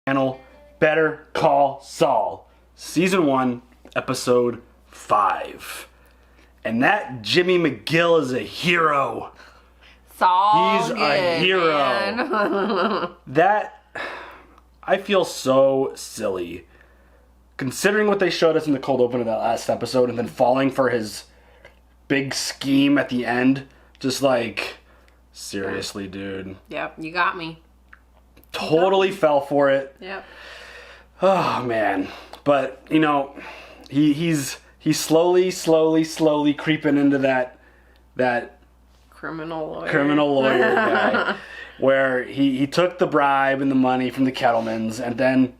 Channel Better Call Saul, Season 1, Episode 5. And that Jimmy McGill is a hero. Saul, he's a hero. That, I feel so silly. Considering what they showed us in the cold open of that last episode and then falling for his big scheme at the end. Just like, seriously, dude. Yep, you got me. Totally fell for it. Yep. Oh, man. But, you know, he's slowly creeping into that criminal lawyer guy. Where he took the bribe and the money from the Kettlemans, and then,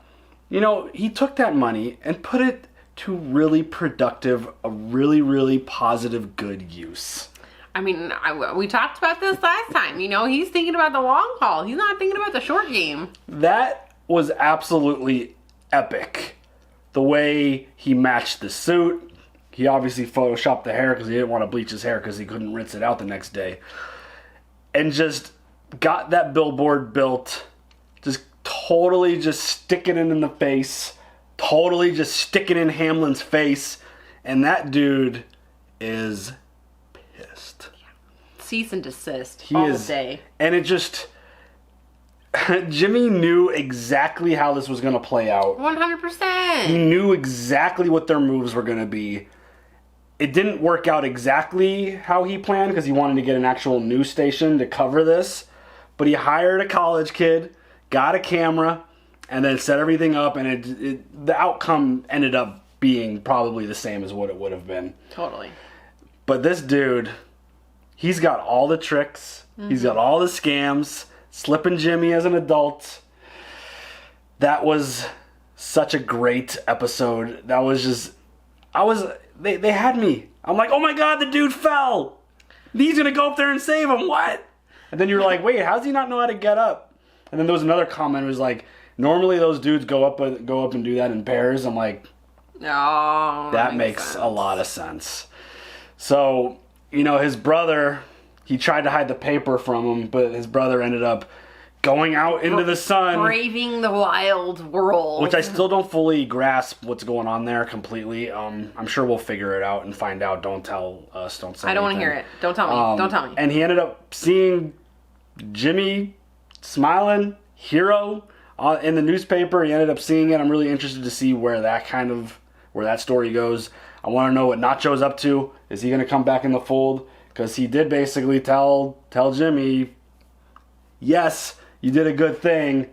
you know, he took that money and put it to really productive, a really positive, good use. I mean, we talked about this last time. You know, he's thinking about the long haul. He's not thinking about the short game. That was absolutely epic. The way he matched the suit. He obviously photoshopped the hair because he didn't want to bleach his hair because he couldn't rinse it out the next day. And just got that billboard built. Just totally just sticking it in the face. Totally just sticking in Hamlin's face. And that dude is pissed. Cease and desist He all is, day. And it just... Jimmy knew exactly how this was going to play out. 100%. He knew exactly what their moves were going to be. It didn't work out exactly how he planned because he wanted to get an actual news station to cover this. But he hired a college kid, got a camera, and then set everything up, and the outcome ended up being probably the same as what it would have been. Totally. But this dude, he's got all the tricks. Mm-hmm. He's got all the scams. Slipping Jimmy as an adult. That was such a great episode. That was just... They had me. I'm like, oh my god, the dude fell. He's gonna go up there and save him. What? And then you're like, wait, how does he not know how to get up? And then there was another comment. It was like, normally those dudes go up and do that in pairs. I'm like, oh, that makes a lot of sense. So, you know, his brother, he tried to hide the paper from him, but his brother ended up going out into the sun. Braving the wild world. Which I still don't fully grasp what's going on there completely. I'm sure we'll figure it out and find out. Don't tell us. Don't say I don't want to hear it. Don't tell me. Don't tell me. And he ended up seeing Jimmy smiling, hero, in the newspaper. He ended up seeing it. I'm really interested to see where that story goes. I want to know what Nacho's up to. Is he going to come back in the fold? Because he did basically tell Jimmy, yes, you did a good thing,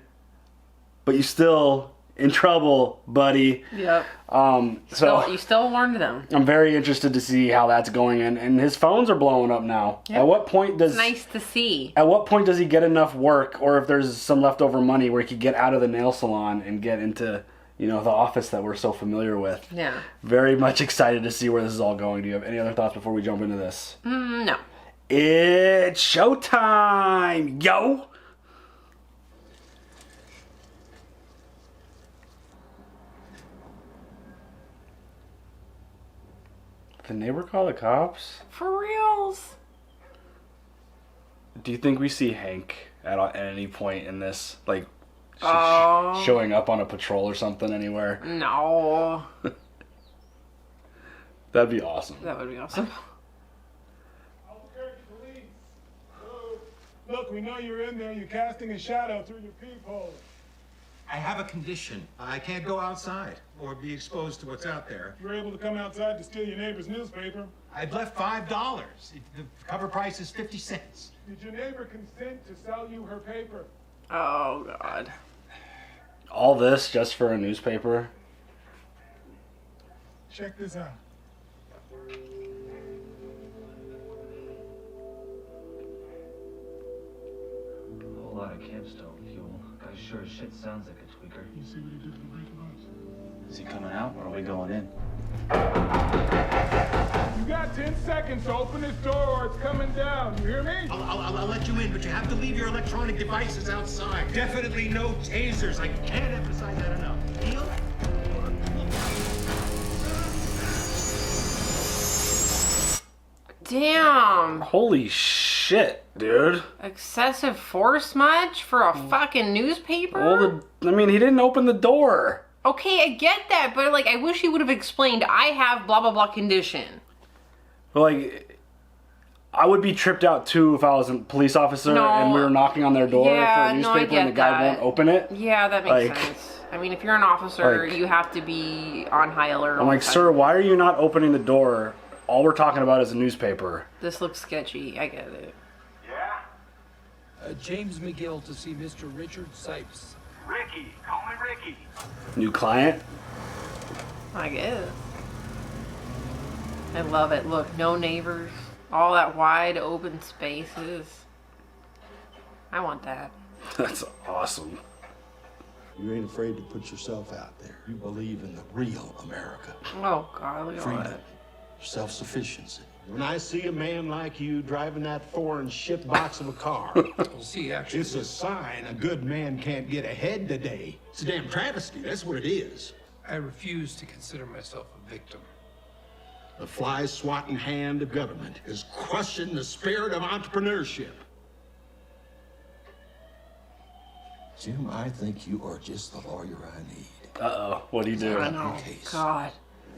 but you're still in trouble, buddy. Yep. So you still warned them. I'm very interested to see how that's going, and his phones are blowing up now. Yep. At what point does... It's nice to see. At what point does he get enough work, or if there's some leftover money where he could get out of the nail salon and get into, you know, the office that we're so familiar with? Yeah. Very much excited to see where this is all going. Do you have any other thoughts before we jump into this? No. It's showtime, yo! The neighbor call the cops? For reals? Do you think we see Hank at any point in this? Like, showing up on a patrol or something anywhere? No. That'd be awesome. That would be awesome. Police. Look, we know you're in there. You're casting a shadow through your peephole. I have a condition. I can't go outside or be exposed to what's out there. You were able to come outside to steal your neighbor's newspaper. I've left $5. The cover price is 50 cents. Did your neighbor consent to sell you her paper? Oh, God. All this just for a newspaper? Check this out. A whole lot of campstone fuel. Guy sure as shit sounds like a tweaker. You see what he did to the break box? Is he coming out or are we going in? You got 10 seconds to open this door or it's coming down. You hear me? I'll let you in, but you have to leave your electronic devices outside. Definitely no tasers. I can't emphasize that enough. Deal? Damn. Holy shit. shit, dude. Excessive force much for a fucking newspaper? He didn't open the door. Okay, I get that, but like, I wish he would have explained, I have blah blah blah condition. Like, I would be tripped out too if I was a police officer and we were knocking on their door for a newspaper and the guy won't open it. Yeah, that makes sense. I mean, if you're an officer, you have to be on high alert. I'm like, sir, why are you not opening the door? All we're talking about is a newspaper. This looks sketchy. I get it. Yeah? James McGill to see Mr. Richard Sipes. Ricky, call me Ricky. New client? I guess. I love it. Look, no neighbors. All that wide open spaces. I want that. That's awesome. You ain't afraid to put yourself out there. You believe in the real America. Oh, God, look at all Freedom, that. self-sufficiency. When I see a man like you driving that foreign shitbox of a car, See, actually, it's a sign a good man can't get ahead today. It's a damn travesty, that's what it is. I refuse to consider myself a victim. The fly-swatting hand of government is crushing the spirit of entrepreneurship. Jim, I think you are just the lawyer I need. Uh-oh, what'd he do? I know. God.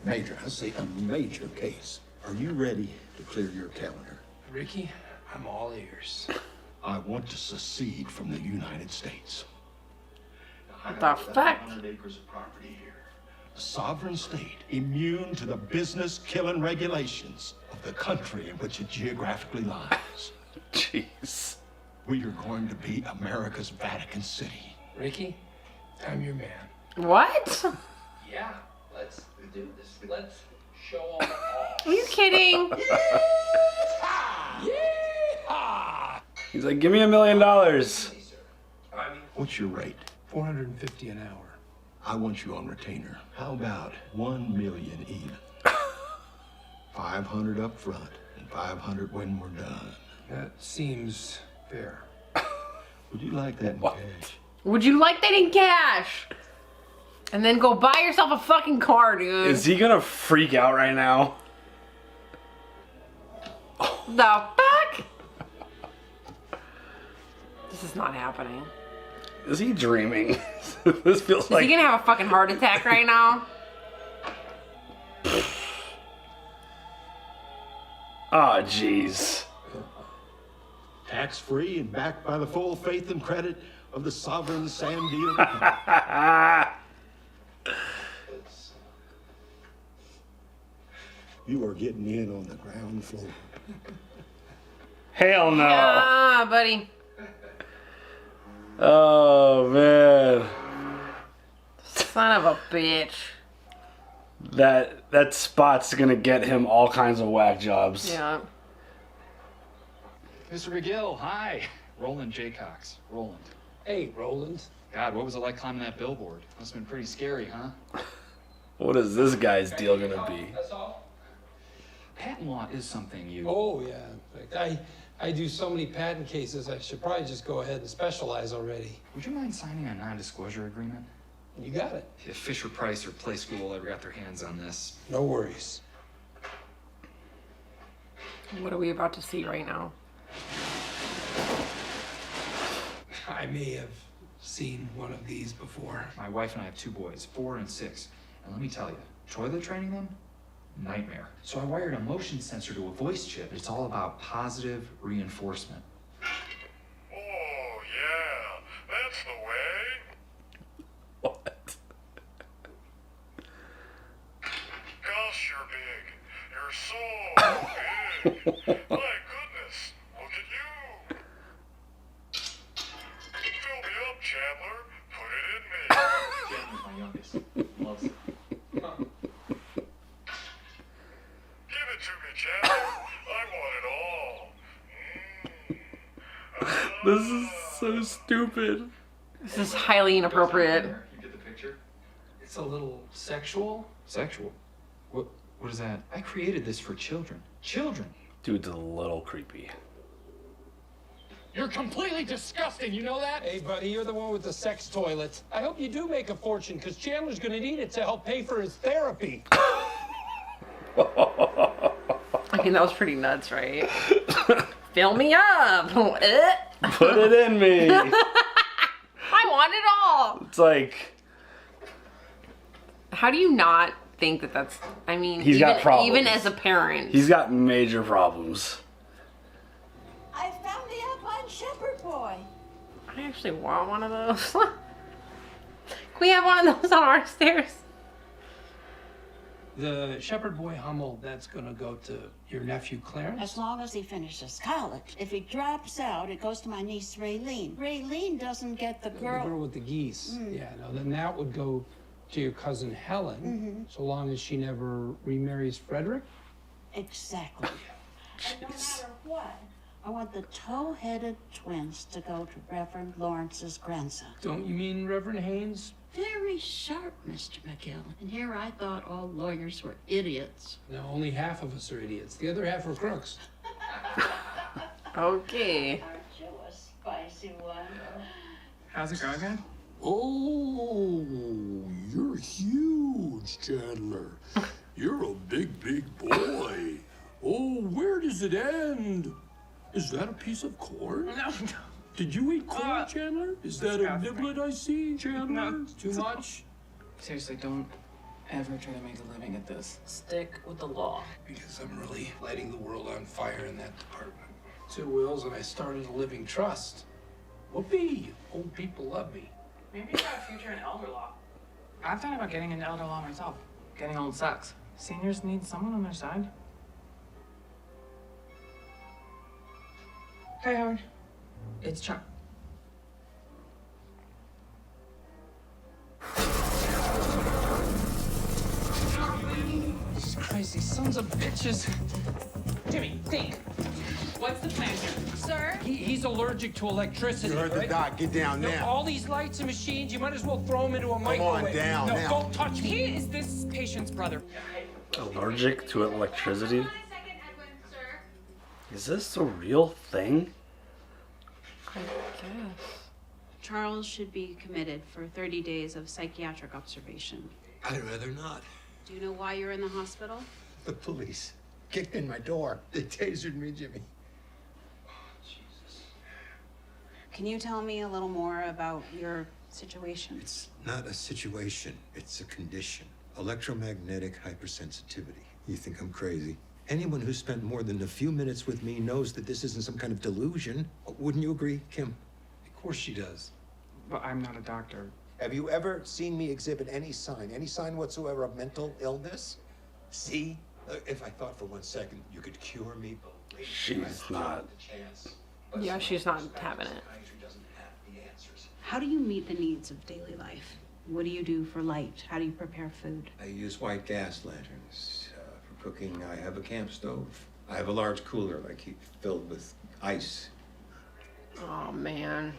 Major, I say a major case. Are you ready to clear your calendar? Ricky, I'm all ears. I want to secede from the United States. What the fuck? 100 acres of property here. A sovereign state immune to the business-killing regulations of the country in which it geographically lies. Jeez. We are going to be America's Vatican City. Ricky, I'm your man. What? Yeah, let's do this. Let's show all the Are you kidding? Yeah! He's like, give me $1 million. What's your rate? $450 an hour. I want you on retainer. How about 1 million even? 500 up front and 500 when we're done. That seems fair. Would you like that in cash? Would you like that in cash? And then go buy yourself a fucking car, dude. Is he gonna freak out right now? The fuck? This is not happening. Is he dreaming? This feels like... Is he gonna have a fucking heart attack right now? Oh, jeez. Tax-free and backed by the full faith and credit of the sovereign Sam Deal. You are getting in on the ground floor. Hell no. Ah, buddy. Oh, man. Son of a bitch. That spot's gonna get him all kinds of whack jobs. Yeah. Mr. McGill, hi. Roland J. Cox. Roland. Hey, Roland. God, what was it like climbing that billboard? Must have been pretty scary, huh? What is this guy's deal gonna be? That's all? Patent law is something you... Oh, yeah. In fact, I do so many patent cases, I should probably just go ahead and specialize already. Would you mind signing a non-disclosure agreement? You got it. If Fisher Price or Play School ever got their hands on this. No worries. What are we about to see right now? I may have seen one of these before. My wife and I have 2 boys, 4 and 6. And let me tell you, toilet training them? Nightmare. So I wired a motion sensor to a voice chip. It's all about positive reinforcement. Oh, yeah, that's the way. What? Gosh, you're big. You're so big. My goodness, look at you. Fill me up, Chandler. Put it in me. Chandler's my youngest. Loves it. Give it to me, Chandler. I want it all. This is so stupid. This is highly inappropriate. You get the picture? It's a little sexual. Sexual? What is that? I created this for children. Children! Dude's a little creepy. You're completely disgusting, you know that? Hey, buddy, you're the one with the sex toilet. I hope you do make a fortune, because Chandler's gonna need it to help pay for his therapy. I mean, that was pretty nuts, right? Fill me up. Put it in me. I want it all. It's like, how do you not think that that's, I mean, he's got problems. Even as a parent. He's got major problems. I found the Alpine shepherd boy. I actually want one of those. Can we have one of those on our stairs? The shepherd boy Hummel, that's gonna go to your nephew Clarence? As long as he finishes college. If he drops out, it goes to my niece Raylene. Raylene doesn't get the The girl. girl with the geese. Yeah, no, then that would go to your cousin Helen, so long as she never remarries Frederick. Exactly. And no matter what, I want the toe-headed twins to go to Reverend Lawrence's grandson. Don't you mean Reverend Haynes? Very sharp, Mr. McGill. And here I thought all lawyers were idiots. No, only half of us are idiots. The other half are crooks. Okay. Aren't you a spicy one? How's it going, guys? Oh, you're huge, Chandler. You're a big, big boy. Oh, where does it end? Is that a piece of corn? No. Did you eat corn, Chandler? Is that a niblet I see, Chandler? No. Too much? Seriously, don't ever try to make a living at this. Stick with the law. Because I'm really lighting the world on fire in that department. 2 wills and I started a living trust. Whoopee! Old people love me. Maybe you got a future in elder law. I've thought about getting into elder law myself. Getting old sucks. Seniors need someone on their side. Hey, Howard. It's Chuck. Jesus Christ, these sons of bitches. Jimmy, think. What's the plan here? Sir? He's allergic to electricity. You heard the right? doc. Get down Now, now. all these lights and machines, you might as well throw them into a microwave. down no, now. don't touch me. He is this patient's brother. Allergic to electricity? Is this a real thing? I guess. Charles should be committed for 30 days of psychiatric observation. I'd rather not. Do you know why you're in the hospital? The police kicked in my door. They tasered me, Jimmy. Can you tell me a little more about your situation? It's not a situation, it's a condition. Electromagnetic hypersensitivity. You think I'm crazy? Anyone who's spent more than a few minutes with me knows that this isn't some kind of delusion. Wouldn't you agree, Kim? Of course she does. But I'm not a doctor. Have you ever seen me exhibit any sign whatsoever of mental illness? See? If I thought for 1 second you could cure me, She's not. Yeah, she's not having it. How do you meet the needs of daily life? What do you do for light? How do you prepare food? I use white gas lanterns. For cooking, I have a camp stove. I have a large cooler I keep filled with ice. Oh man.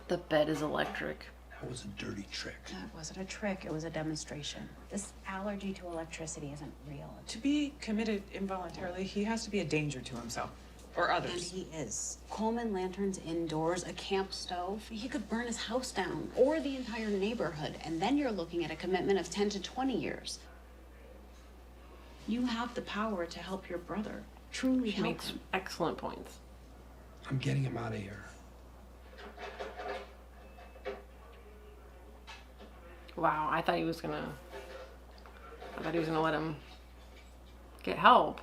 The bed is electric. That was a dirty trick. That wasn't a trick, it was a demonstration. This allergy to electricity isn't real. To be committed involuntarily, he has to be a danger to himself. Or And others. he is. Coleman lanterns indoors, a camp stove. He could burn his house down, or the entire neighborhood, and then you're looking at a commitment of 10 to 20 years. You have the power to help your brother. Truly She help makes him. excellent points. I'm getting him out of here. Wow, I thought he was gonna let him get help.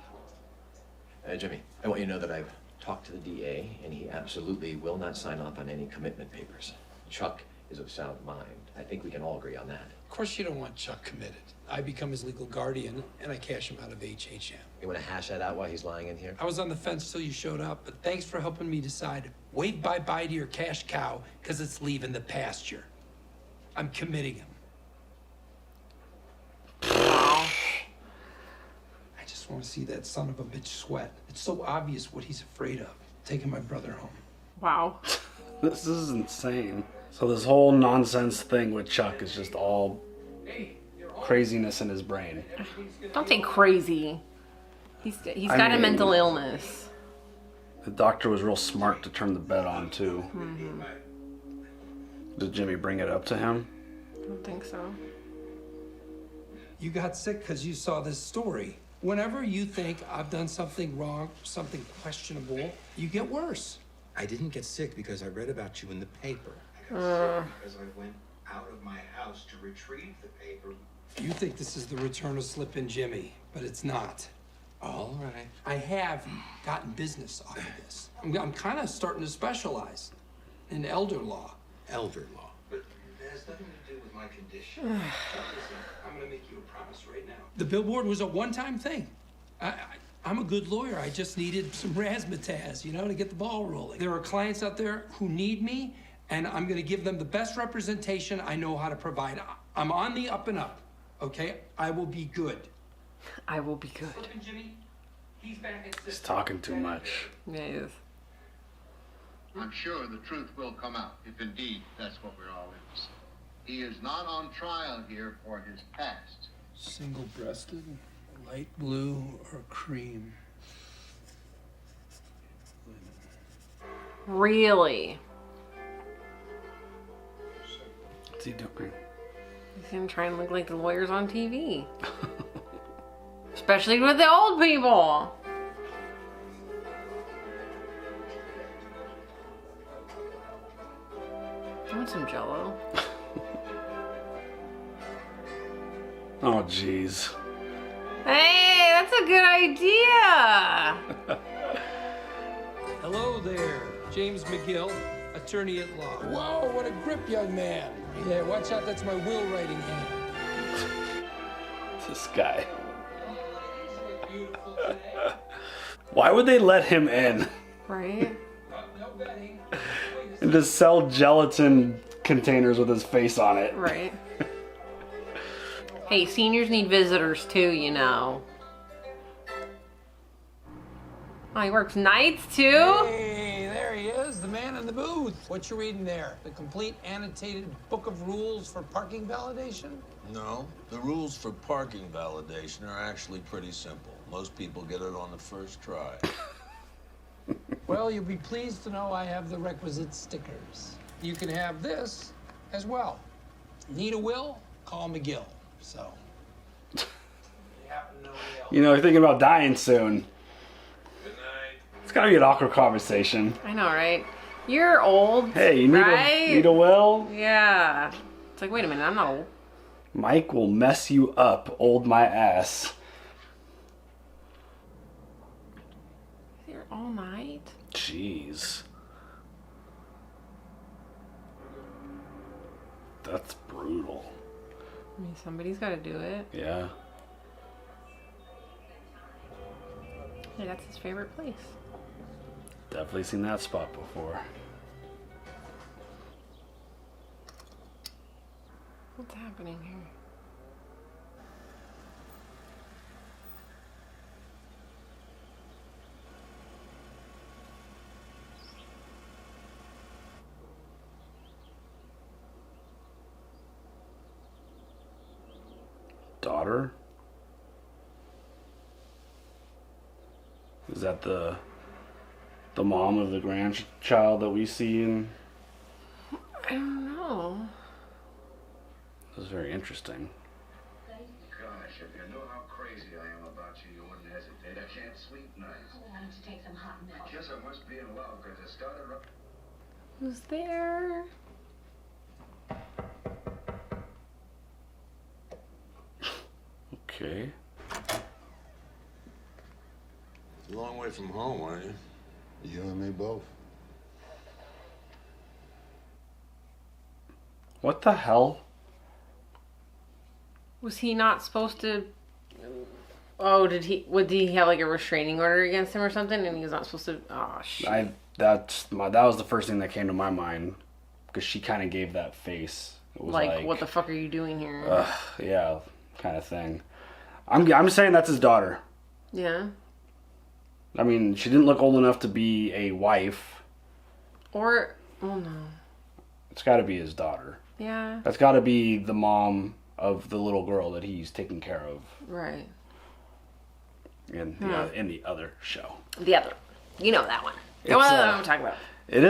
Jimmy, I want you to know that I've talked to the DA, and he absolutely will not sign off on any commitment papers. Chuck is of sound mind. I think we can all agree on that. Of course you don't want Chuck committed. I become his legal guardian, and I cash him out of HHM. You want to hash that out while he's lying in here? I was on the fence till you showed up, but thanks for helping me decide. Wave bye-bye to your cash cow, because it's leaving the pasture. I'm committing him. I just want to see that son of a bitch sweat. It's so obvious what he's afraid of. Taking my brother home. Wow. This is insane. So this whole nonsense thing with Chuck is just all craziness in his brain. Don't say crazy. He's got a mental illness. The doctor was real smart to turn the bed on too. Mm-hmm. Did Jimmy bring it up to him? I don't think so. You got sick because you saw this story. Whenever you think I've done something wrong, something questionable, you get worse. I didn't get sick because I read about you in the paper. I got sick because I went out of my house to retrieve the paper. You think this is the return of Slippin' Jimmy, but it's not. All right. I have gotten business off of this. I'm kind of starting to specialize in elder law. Elder law. But it has nothing to do with my condition. Listen, I'm going to make you a promise right now. The billboard was a one-time thing. I'm a good lawyer. I just needed some razzmatazz, you know, to get the ball rolling. There are clients out there who need me, and I'm going to give them the best representation I know how to provide. I'm on the up and up, okay? I will be good. I will be good. Jimmy, he's back at He's talking too much. Yeah, he is. I'm sure the truth will come out, if indeed that's what we're all in. He is not on trial here for his past. Single-breasted, light blue, or cream? Really? What's he doing? He's gonna try and look like the lawyers on TV. Especially with the old people. I want some Jell-O. Oh, jeez. Hey, that's a good idea. Hello there, James McGill, attorney at law. Whoa, what a grip, young man. Yeah, watch out, that's my will writing hand. This guy. Why would they let him in? Right? No betting. And just sell gelatin containers with his face on it. Right. Hey, seniors need visitors too, you know. Oh, he works nights too? Hey, there he is, the man in the booth. What you reading there? The complete annotated book of rules for parking validation? No, the rules for parking validation are actually pretty simple. Most people get it on the first try. Well, you'll be pleased to know I have the requisite stickers. You can have this as well. Need a will? Call McGill. So. You know, you're thinking about dying soon. It's gotta be an awkward conversation. I know, right? You're old. Hey, you need a will? Yeah. It's like, wait a minute, I'm not old. Mike will mess you up, old my ass. Here all night? Jeez. That's brutal. I mean, somebody's got to do it. Yeah. Hey, that's his favorite place. Definitely seen that spot before. What's happening here? Daughter? Is that the mom of the grandchild that we see in? I don't know. This is very interesting. Gosh, if you knew how crazy I am about you, you wouldn't hesitate. I can't sleep nights. Why don't you take some hot milk? I guess I must be in love because it started up. Who's there? Okay. A long way from home, aren't you? You and me both. What the hell? Was he not supposed to? Oh, did he have like a restraining order against him or something, and he was not supposed to? Oh shit! That was the first thing that came to my mind because she kind of gave that face. It was like, what the fuck are you doing here? Yeah, kind of thing. I'm saying that's his daughter. Yeah. I mean, she didn't look old enough to be a wife. Or, oh no. It's got to be his daughter. Yeah. That's got to be the mom of the little girl that he's taking care of. Right. In the other show. The other. You know that one. The one that I'm talking about. It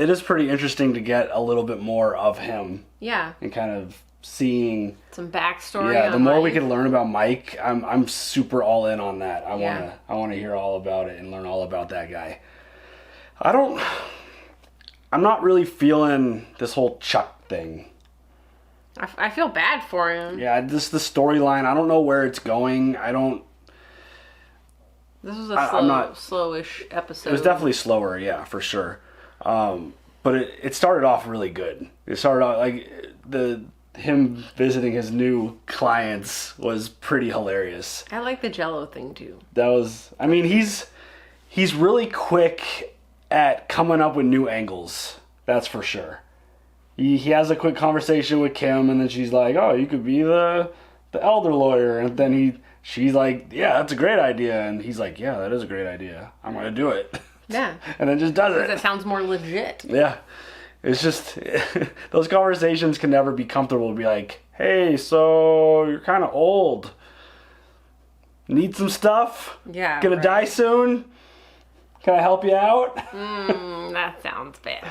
is pretty interesting to get a little bit more of him. Yeah. And kind of seeing some backstory. Yeah, the on more Mike. we can learn about Mike, I'm super all in on that. I Yeah. wanna hear all about it and learn all about that guy. I'm not really feeling this whole Chuck thing. I feel bad for him. Yeah, just the storyline. I don't know where it's going. This was I'm not slowish episode. It was definitely slower, yeah, for sure. But it started off really good. It started off like him visiting his new clients was pretty hilarious. I like the Jello thing too. He's really quick at coming up with new angles. That's for sure. He has a quick conversation with Kim, and then she's like, "Oh, you could be the elder lawyer," and then she's like, "Yeah, that's a great idea," and he's like, "Yeah, that is a great idea. I'm gonna do it." Yeah. And then just does it. That sounds more legit. Yeah. It's just, those conversations can never be comfortable to be like, "Hey, so you're kind of old. Need some stuff? Yeah. Gonna die soon? Can I help you out?" That sounds bad.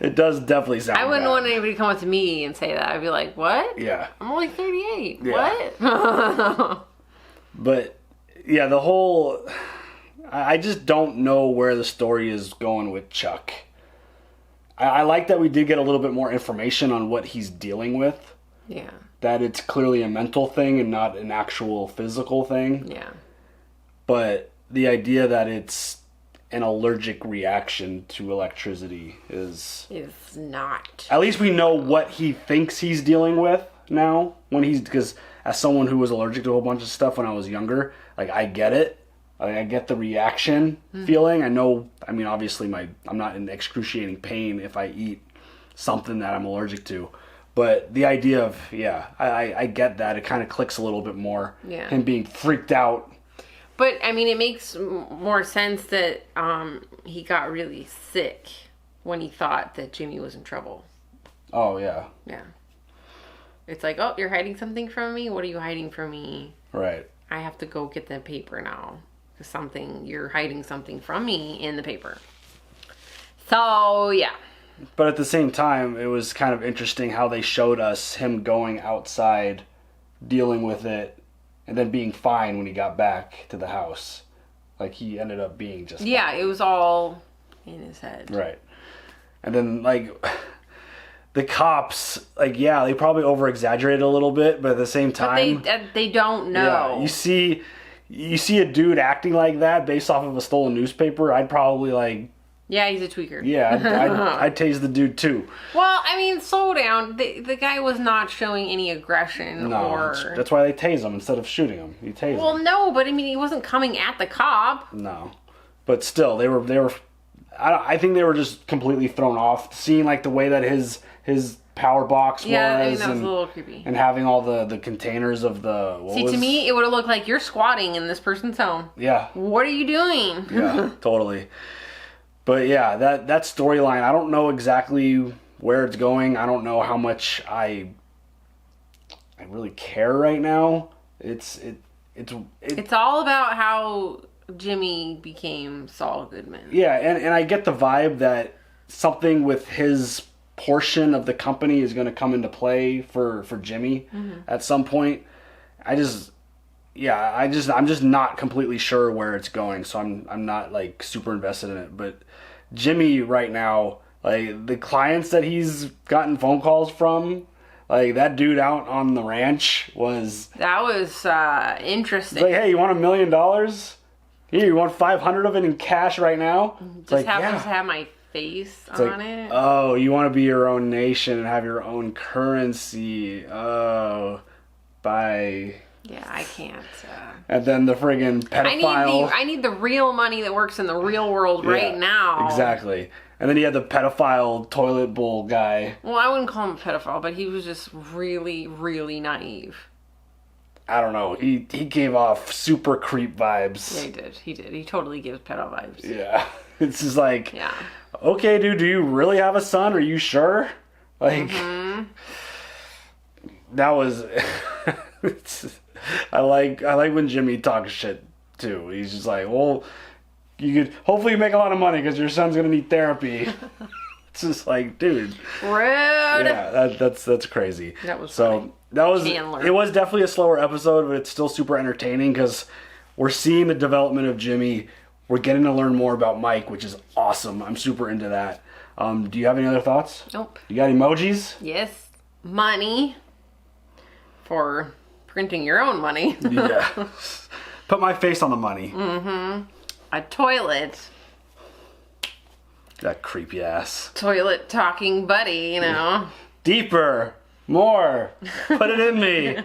It does definitely sound I wouldn't bad. want anybody to come up to me and say that. I'd be like, what? Yeah. I'm only 38. Yeah. What? But, yeah, I just don't know where the story is going with Chuck. I like that we did get a little bit more information on what he's dealing with. Yeah. That it's clearly a mental thing and not an actual physical thing. Yeah. But the idea that it's an allergic reaction to electricity is not. At least we know what he thinks he's dealing with now. Because as someone who was allergic to a whole bunch of stuff when I was younger, like, I get it. I get the reaction feeling. I know, obviously I'm not in excruciating pain if I eat something that I'm allergic to. But the idea of, I get that. It kind of clicks a little bit more. Yeah. Him being freaked out. But, it makes more sense that he got really sick when he thought that Jimmy was in trouble. Oh, yeah. Yeah. It's like, oh, you're hiding something from me? What are you hiding from me? Right. I have to go get the paper now. You're hiding something from me in the paper. So, yeah. But at the same time, it was kind of interesting how they showed us him going outside, dealing with it, and then being fine when he got back to the house. Like, he ended up being just Yeah, it was all in his head. Right. And then, the cops, they probably over-exaggerated a little bit, but at the same time... But they don't know. Yeah, you see a dude acting like that based off of a stolen newspaper, I'd probably, Yeah, he's a tweaker. Yeah, I'd tase the dude, too. Well, slow down. The guy was not showing any aggression That's why they tase him instead of shooting him. You tase him. Well, no, but he wasn't coming at the cop. No. But still, they were... I think they were just completely thrown off. Seeing, the way that his power box was. That was a little creepy. And having all the containers of the... To me, it would have looked like you're squatting in this person's home. Yeah. What are you doing? Yeah, totally. But yeah, that storyline, I don't know exactly where it's going. I don't know how much I really care right now. It's all about how Jimmy became Saul Goodman. Yeah, and I get the vibe that something with his portion of the company is going to come into play for Jimmy at some point. I'm just not completely sure where it's going, so I'm not super invested in it. But Jimmy right now, the clients that he's gotten phone calls from, that dude out on the ranch was interesting. It's hey, you want $1 million? Here, you want 500 of it in cash right now? Just happens to have my face on it. Oh, you want to be your own nation and have your own currency. Oh, bye. Yeah, I can't. And then the friggin' pedophile. I need the real money that works in the real world right now. Exactly. And then you had the pedophile toilet bowl guy. Well, I wouldn't call him a pedophile, but he was just really, really naive. I don't know. He gave off super creep vibes. Yeah, he did. He totally gives pedo vibes. Yeah. It's just okay, dude, do you really have a son? Are you sure? That was... I like when Jimmy talks shit, too. He's just well, you could hopefully make a lot of money because your son's going to need therapy. It's just like, dude. Rude. Yeah, that's crazy. That was so funny. that was Chandler. it was definitely a slower episode, but it's still super entertaining because we're seeing the development of Jimmy. We're getting to learn more about Mike, which is awesome. I'm super into that. Do you have any other thoughts? Nope. You got emojis? Yes. Money. For printing your own money. Yeah. Put my face on the money. Mm-hmm. A toilet. That creepy ass. Toilet talking buddy, you know. Deeper. More. Put it in me.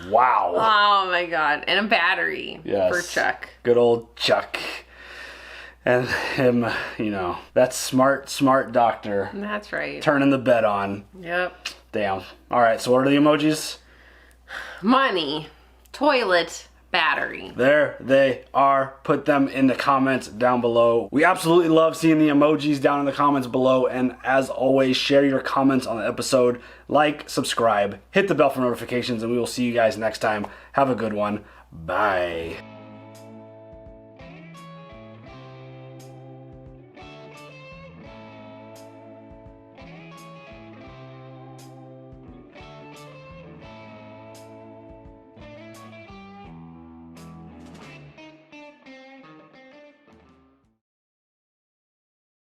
Wow. Oh my god. And a battery. Yes. For Chuck. Good old Chuck. And him, you know, that smart doctor. That's right. Turning the bed on. Yep. Damn. Alright, so what are the emojis? Money. Toilet. Battery. There they are. Put them in the comments down below. We absolutely love seeing the emojis down in the comments below. And as always, share your comments on the episode. Like, subscribe, hit the bell for notifications, and we will see you guys next time. Have a good one. Bye.